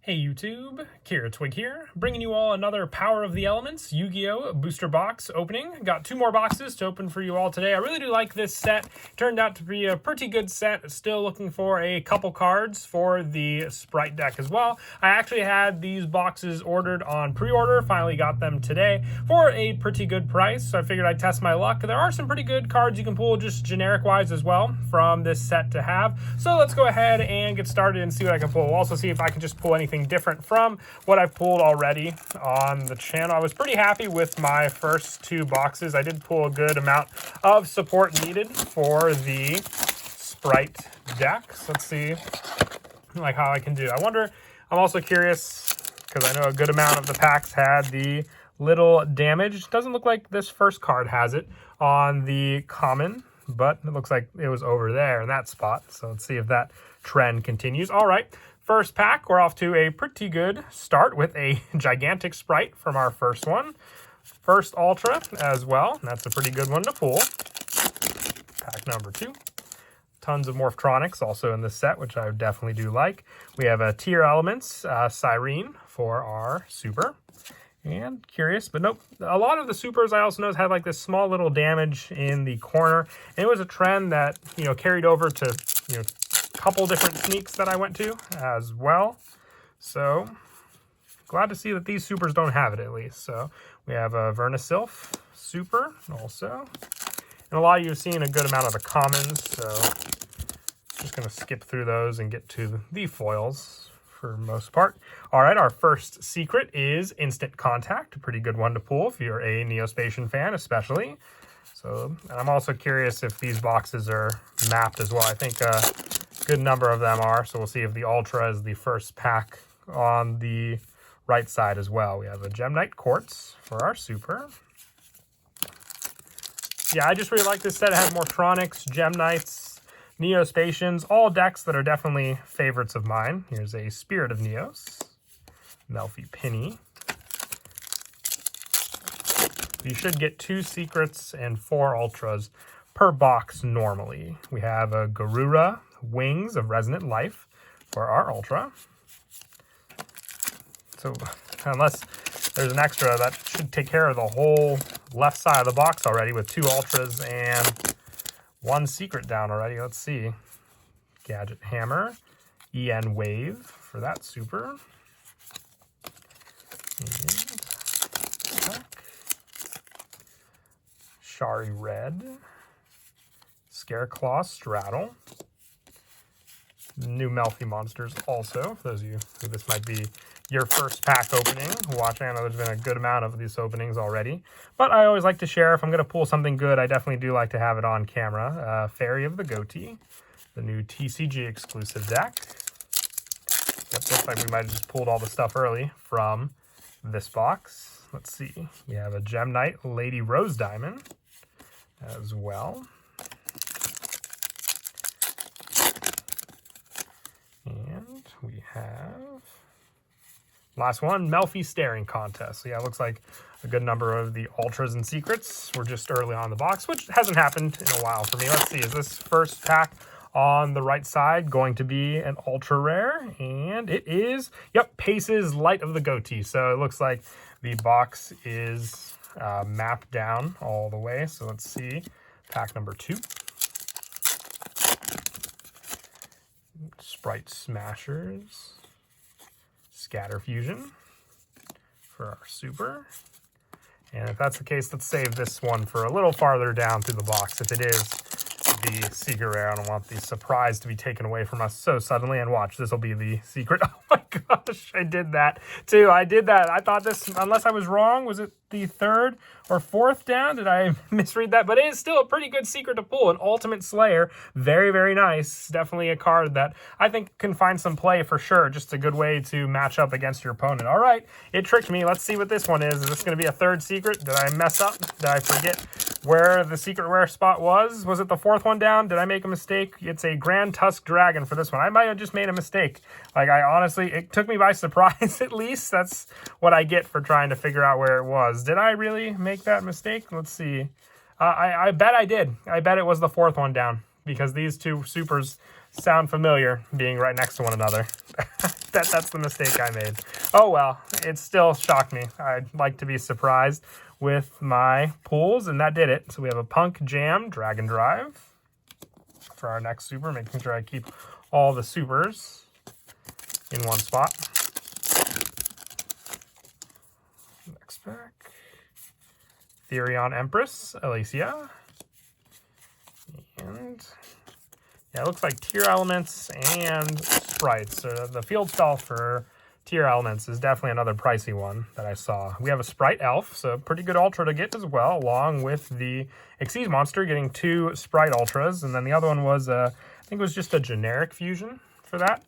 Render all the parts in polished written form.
Hey YouTube, Kira Twig here, bringing you all another Power of the Elements Yu-Gi-Oh! Booster box opening. Got two more boxes to open for you all today. I really do like this set. Turned out to be a pretty good set. Still looking for a couple cards for the Sprite deck as well. I actually had these boxes ordered on pre-order, finally got them today for a pretty good price, so I figured I'd test my luck. There are some pretty good cards you can pull just generic-wise as well from this set to have. So let's go ahead and get started and see what I can pull. We'll also see if I can just pull anything different from what I've pulled already on the channel. I was pretty happy with my first two boxes. I did pull a good amount of support needed for the Sprite deck. So let's see how I can do. I'm also curious because I know a good amount of the packs had the little damage. Doesn't look like this first card has it on the common, but it looks like it was over there in that spot. So let's see if that trend continues. All right. First pack, we're off to a pretty good start with a gigantic Sprite from our first one. First Ultra as well. That's a pretty good one to pull. Pack number 2. Tons of Morphtronics also in this set, which I definitely do like. We have a Tier Elements Cyrene for our Super. And curious, but nope. A lot of the Supers I also noticed had like this small little damage in the corner. And it was a trend that, carried over to, couple different sneaks that I went to as well. So glad to see that these supers don't have it at least. So we have a Vernisylph super also. And a lot of you have seen a good amount of the commons. So just going to skip through those and get to the foils for the most part. All right, our first secret is Instant Contact. A pretty good one to pull if you're a Neospatian fan especially. So, and I'm also curious if these boxes are mapped as well. I think good number of them are, so we'll see if the Ultra is the first pack on the right side as well. We have a Gemnite Quartz for our Super. Yeah, I just really like this set. It has Morphtronics, Gemnites, Neospatians, all decks that are definitely favorites of mine. Here's a Spirit of Neos, Melfi Penny. You should get 2 secrets and 4 ultras per box normally. We have a Garura Wings of Resonant Life for our ultra. So unless there's an extra, that should take care of the whole left side of the box already with 2 ultras and 1 secret down already. Let's see. Gadget Hammer, EN Wave for that super. And Shari Red, Scareclaw Straddle, new Melfi monsters also, for those of you who this might be your first pack opening watching. I know there's been a good amount of these openings already, but I always like to share. If I'm going to pull something good, I definitely do like to have it on camera. Fairy of the Goatee, the new TCG exclusive deck. It looks like we might have just pulled all the stuff early from this box. Let's see. We have a Gemnite Lady Rose Diamond as well. And we have last one, Melfi Staring Contest. So yeah, it looks like a good number of the ultras and secrets were just early on the box, which hasn't happened in a while for me. Let's see, is this first pack on the right side going to be an ultra rare? And it is, yep, Pace's Light of the Goatee. So it looks like the box is mapped down all the way. So let's see, pack number 2. Sprite Smashers, Scatter Fusion for our Super. And if that's the case, let's save this one for a little farther down through the box. If it is the secret rare, I don't want the surprise to be taken away from us so suddenly. And watch, this will be the secret. Oh my gosh, I did that too. I did that. I thought this, unless I was wrong, was it the 3rd or 4th down? Did I misread that? But it is still a pretty good secret to pull. An Ultimate Slayer. Very, very nice. Definitely a card that I think can find some play for sure. Just a good way to match up against your opponent. All right, it tricked me. Let's see what this one is. Is this going to be a 3rd secret? Did I mess up? Did I forget where the secret rare spot was? Was it the 4th one down? Did I make a mistake? It's a Grand Tusk Dragon for this one. I might have just made a mistake. Like, I honestly, it took me by surprise at least. That's what I get for trying to figure out where it was. Did I really make that mistake? Let's see. I bet I did. I bet it was the 4th one down because these 2 supers sound familiar being right next to one another. That's the mistake I made. Oh well, it still shocked me. I'd like to be surprised with my pulls, and that did it. So we have a Punk Jam Dragon Drive for our next super, making sure I keep all the supers in one spot. Next pack. Therion Empress, Alicia. And yeah, it looks like tier elements and sprites. So the field spell for tier elements is definitely another pricey one that I saw. We have a Sprite Elf, so pretty good ultra to get as well, along with the Xyz monster getting 2 Sprite Ultras. And then the other one was, I think it was just a generic fusion for that.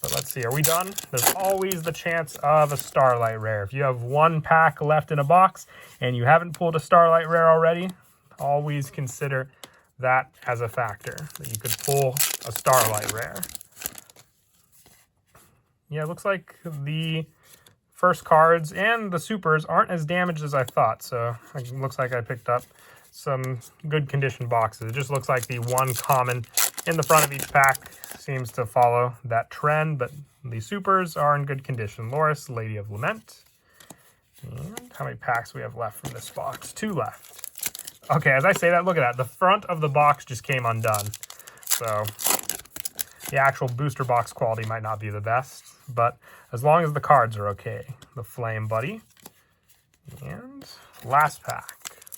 But let's see, are we done? There's always the chance of a Starlight Rare. If you have 1 pack left in a box and you haven't pulled a Starlight Rare already, always consider that as a factor, that you could pull a Starlight Rare. Yeah, it looks like the first cards and the supers aren't as damaged as I thought, so it looks like I picked up some good condition boxes. It just looks like the 1 common in the front of each pack seems to follow that trend, but the supers are in good condition. Loris, Lady of Lament. And how many packs we have left from this box? 2 left. Okay, as I say that, look at that. The front of the box just came undone. So the actual booster box quality might not be the best, but as long as the cards are okay. The Flame Buddy. And last pack.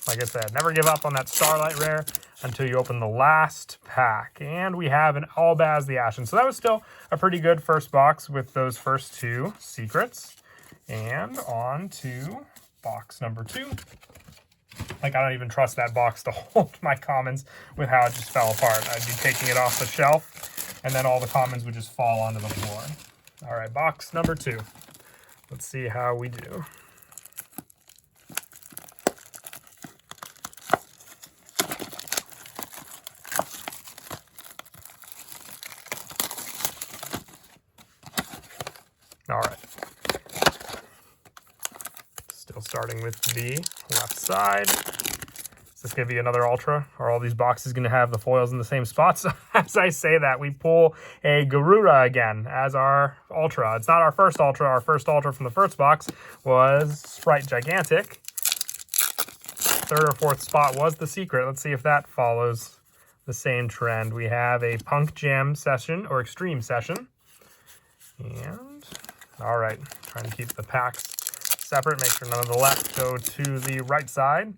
Like I said, never give up on that Starlight Rare until you open the last pack. And we have an Albaz the Ashen. So that was still a pretty good first box with those first 2 secrets. And on to box number 2. Like, I don't even trust that box to hold my commons with how it just fell apart. I'd be taking it off the shelf, and then all the commons would just fall onto the floor. All right, box number 2. Let's see how we do. All right. Still starting with the left side. Is this going to be another Ultra? Are all these boxes going to have the foils in the same spots? As I say that, we pull a Garuda again as our Ultra. It's not our first Ultra. Our first Ultra from the first box was Sprite Gigantic. 3rd or 4th spot was the secret. Let's see if that follows the same trend. We have a Punk Jam Session or Extreme Session. And, all right, trying to keep the packs separate, make sure none of the left go to the right side.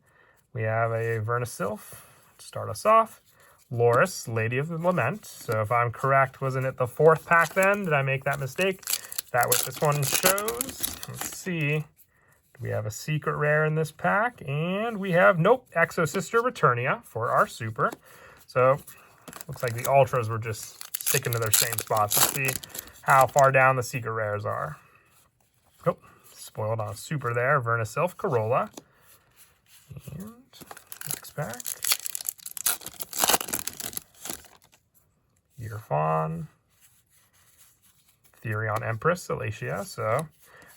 We have a Vernisylph to start us off. Loris, Lady of the Lament. So if I'm correct, wasn't it the 4th pack then? Did I make that mistake? That what this one shows. Let's see. Do we have a secret rare in this pack? And we have, nope, Exo Sister Returnia for our super. So looks like the Ultras were just sticking to their same spots. Let's see how far down the secret rares are. Oh, spoiled on a super there. Vernisylph, Corolla. And next pack. Yearfawn. Therion Empress, Alicia. So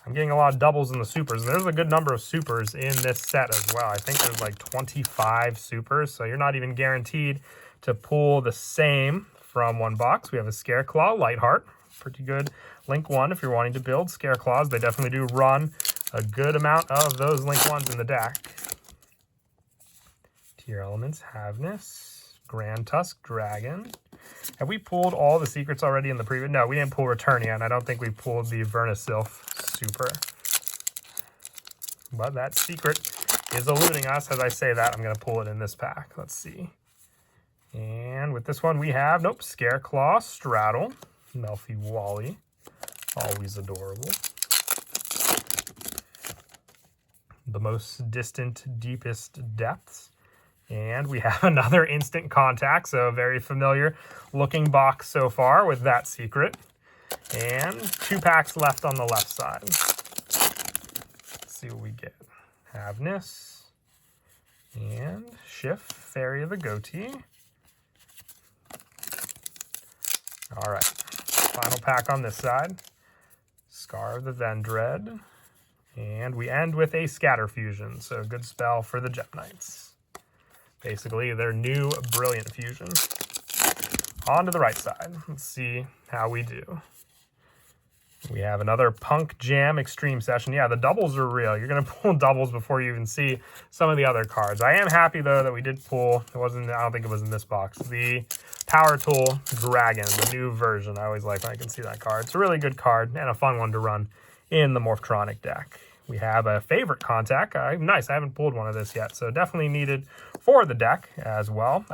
I'm getting a lot of doubles in the supers. There's a good number of supers in this set as well. I think there's like 25 supers, so you're not even guaranteed to pull the same from one box. We have a Scareclaw, Lightheart. Pretty good Link 1 if you're wanting to build Scareclaws. They definitely do run a good amount of those Link 1s in the deck. Tier Elements, Havness, Grand Tusk, Dragon. Have we pulled all the secrets already in the previous? No, we didn't pull Returnia, and I don't think we pulled the Vernisylph Super. But that secret is eluding us. As I say that, I'm going to pull it in this pack. Let's see. And with this one, we have, nope, Scareclaw, Straddle, Melfi Wally, always adorable. The Most Distant, Deepest Depths. And we have another Instant Contact, so a very familiar looking box so far with that secret. And 2 packs left on the left side. Let's see what we get. Havness. And Schiff, Fairy of the Goatee. All right, final pack on this side. Scar of the Vendread. And we end with a Scatter Fusion, so good spell for the Jet Knights. Basically, their new Brilliant Fusion. on to the right side. Let's see how we do. We have another Punk Jam Extreme Session. Yeah, the doubles are real. You're going to pull doubles before you even see some of the other cards. I am happy, though, that we did pull, I don't think it was in this box, the Power Tool Dragon, the new version. I always like when I can see that card. It's a really good card and a fun one to run in the Morphtronic deck. We have a favorite contact. Nice, I haven't pulled one of this yet, so definitely needed for the deck as well.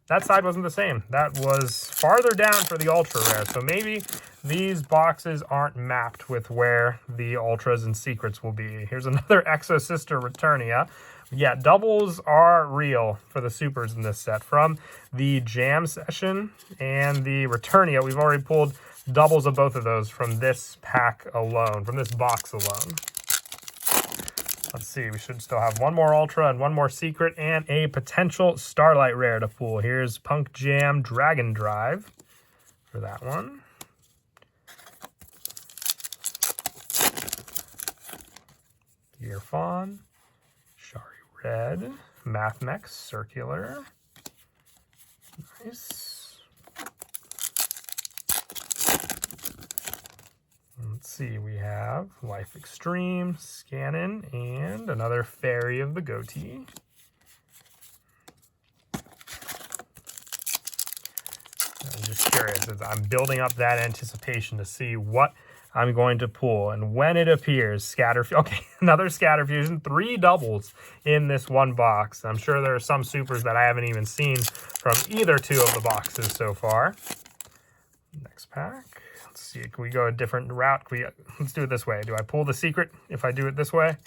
That side wasn't the same. That was farther down for the ultra rare. So maybe these boxes aren't mapped with where the ultras and secrets will be. Here's another Exosister Returnia. Yeah, doubles are real for the supers in this set. From the Jam Session and the Returnia, we've already pulled doubles of both of those from this pack alone, from this box alone. Let's see, we should still have one more Ultra and one more Secret and a potential Starlight Rare to pull. Here's Punk Jam Dragon Drive for that one. Gearfawn, Shari Red, Mathmex Circular. Nice. Let's see, we have Life Extreme, Scannon, and another Fairy of the Goatee. I'm just curious, as I'm building up that anticipation to see what I'm going to pull. And when it appears, okay, another Scatterfusion, 3 doubles in this one box. I'm sure there are some supers that I haven't even seen from either 2 of the boxes so far. Next pack. Let's see, can we go a different route? Let's do it this way. Do I pull the secret if I do it this way?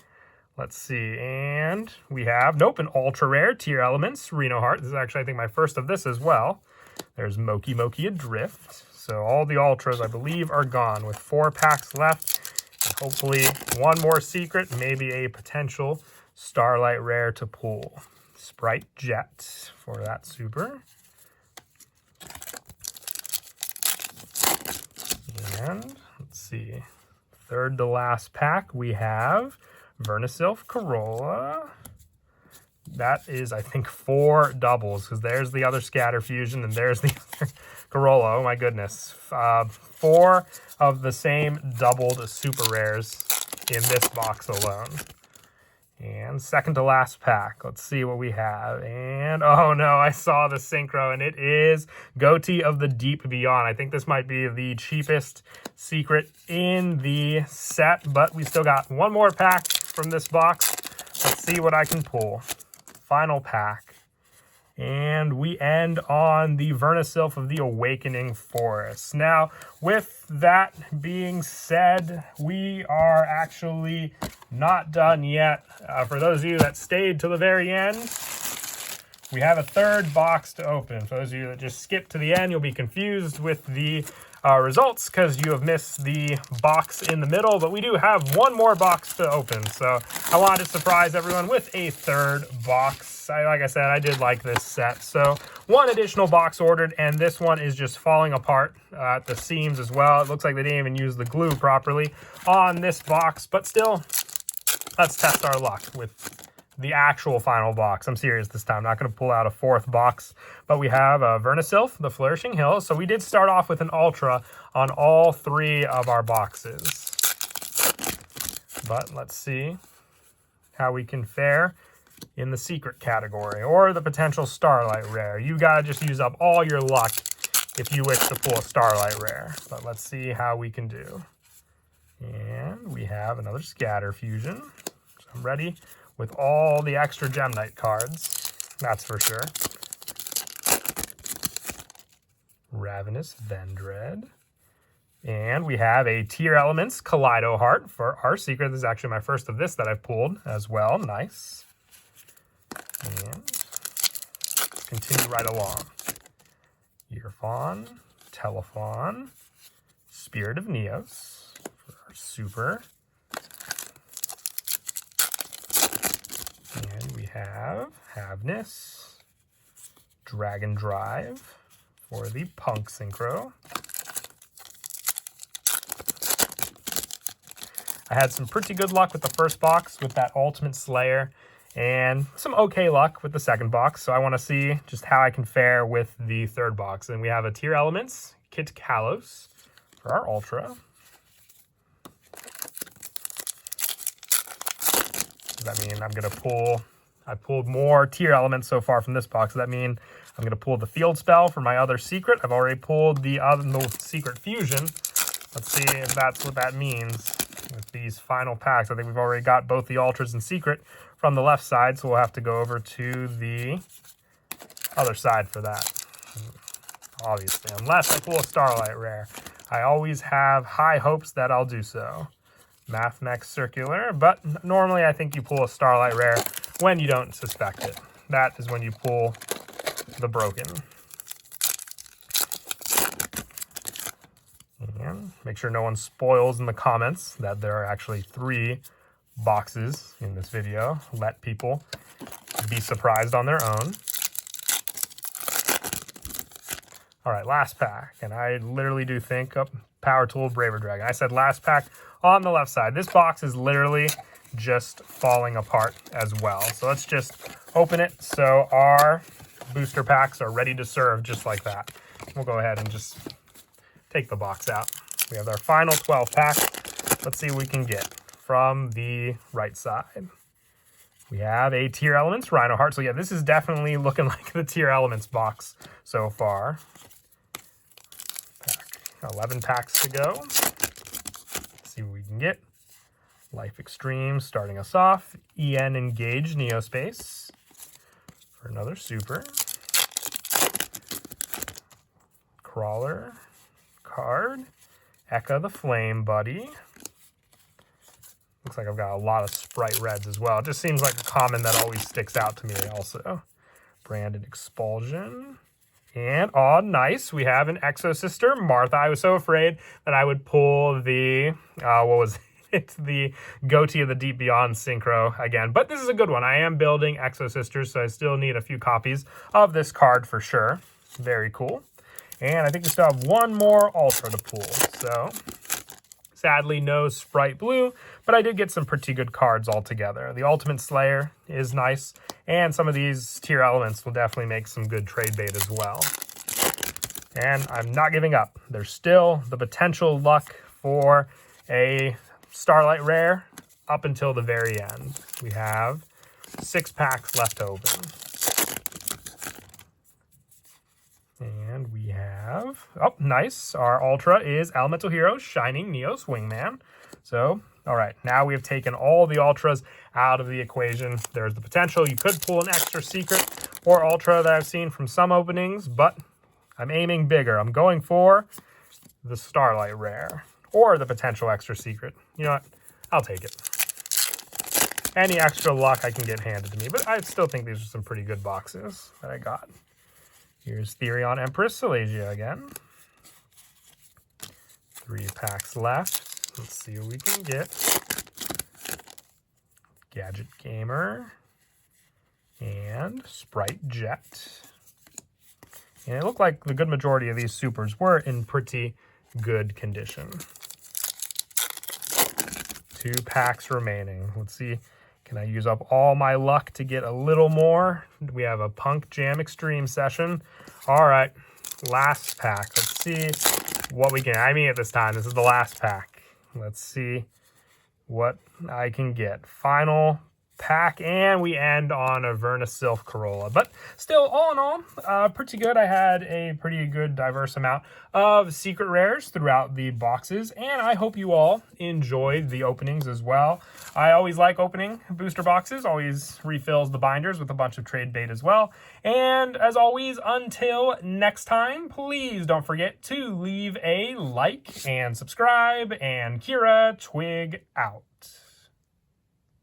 Let's see, and we have, nope, an ultra rare, Tier Elements, Reno Heart. This is actually, I think, my first of this as well. There's Moki Moki Adrift. So all the ultras, I believe, are gone with 4 packs left. And hopefully one more secret, maybe a potential Starlight Rare to pull. Sprite Jet for that super. And let's see, third to last pack, we have Vernisylph Corolla. That is, I think, 4 doubles, because there's the other Scatterfusion and there's the other Corolla. Oh my goodness. 4 of the same doubled super rares in this box alone. And second to last pack, let's see what we have. And oh no, I saw the synchro, and it is Goatee of the Deep Beyond. I think this might be the cheapest secret in the set, but we still got one more pack from this box. Let's see what I can pull. Final pack. And we end on the Vernisylph of the Awakening Forest. Now, with that being said, we are actually not done yet. For those of you that stayed to the very end, we have a third box to open. For those of you that just skipped to the end, you'll be confused with the results because you have missed the box in the middle, but we do have one more box to open. So I wanted to surprise everyone with a third box. Like I said, I did like this set. So one additional box ordered, and this one is just falling apart at the seams as well. It looks like they didn't even use the glue properly on this box, but still, let's test our luck with the actual final box. I'm serious this time. Not going to pull out a 4th box, but we have Vernisylph, the Flourishing Hills. So we did start off with an Ultra on all 3 of our boxes. But let's see how we can fare in the secret category or the potential Starlight Rare. You got to just use up all your luck if you wish to pull a Starlight Rare. But let's see how we can do. And we have another Scatterfusion. So I'm ready with all the extra Gem Knight cards, that's for sure. Ravenous Vendread. And we have a Tier Elements Kaleido Heart for our secret. This is actually my first of this that I've pulled as well. Nice. And continue right along. Earfawn, Telephone, Spirit of Neos for our super. And we have Havness, Dragon Drive for the Punk Synchro. I had some pretty good luck with the first box with that Ultimate Slayer and some okay luck with the second box. So I want to see just how I can fare with the third box. And we have a Tier Elements Kit Kalos for our Ultra. Does that mean I'm going to pull... I pulled more Tier Elements so far from this box. Does that mean I'm going to pull the Field Spell for my other secret? I've already pulled the other Secret Fusion. Let's see if that's what that means with these final packs. I think we've already got both the Ultras and Secret from the left side, so we'll have to go over to the other side for that. Obviously, unless I pull a Starlight Rare. I always have high hopes that I'll do so. Mathmex Circular, but normally I think you pull a Starlight Rare when you don't suspect it. That is when you pull the broken. And make sure no one spoils in the comments that there are actually 3 boxes in this video. Let people be surprised on their own. All right, last pack. And I literally do think of Power Tool Braver Dragon. I said last pack on the left side. This box is literally just falling apart as well. So let's just open it so our booster packs are ready to serve just like that. We'll go ahead and just take the box out. We have our final 12 packs. Let's see what we can get from the right side. We have a Tier Elements Rhino Heart. So yeah, this is definitely looking like the Tier Elements box so far. 11 packs to go. Let's see what we can get. Life Extreme starting us off. EN Engage Neospace for another super. Crawler card. Eka the Flame Buddy. Looks like I've got a lot of Sprite Reds as well. It just seems like a common that always sticks out to me also. Branded Expulsion. And, oh, nice. We have an Exo Sister, Martha. I was so afraid that I would pull the, what was it? The Goatee of the Deep Beyond Synchro again. But this is a good one. I am building Exo Sisters, so I still need a few copies of this card for sure. Very cool. And I think we still have one more Ultra to pull. So, sadly, no Sprite Blue, but I did get some pretty good cards altogether. The Ultimate Slayer is nice, and some of these Tier Elements will definitely make some good trade bait as well. And I'm not giving up. There's still the potential luck for a Starlight Rare up until the very end. We have 6 packs left to open. And we have, oh, nice. Our Ultra is Elemental Hero, Shining Neos Wingman. So, all right, now we have taken all the Ultras out of the equation. There's the potential you could pull an extra secret or Ultra that I've seen from some openings, but I'm aiming bigger. I'm going for the Starlight Rare or the potential extra secret. You know what? I'll take it. Any extra luck I can get handed to me, but I still think these are some pretty good boxes that I got. Here's Therion Empress Silesia again. 3 packs left. Let's see what we can get. Gadget Gamer. And Sprite Jet. And it looked like the good majority of these supers were in pretty good condition. 2 packs remaining. Let's see. Can I use up all my luck to get a little more? We have a Punk Jam Extreme session. All right, last pack. Let's see what we can. I mean, at this time, this is the last pack. Let's see what I can get. Final pack, and we end on a Verna Sylph Corolla. But still, all in all, pretty good. I had a pretty good diverse amount of secret rares throughout the boxes, and I hope you all enjoyed the openings as well. I always like opening booster boxes, always refills the binders with a bunch of trade bait as well. And as always, until next time, please don't forget to leave a like and subscribe, and Kira Twig out.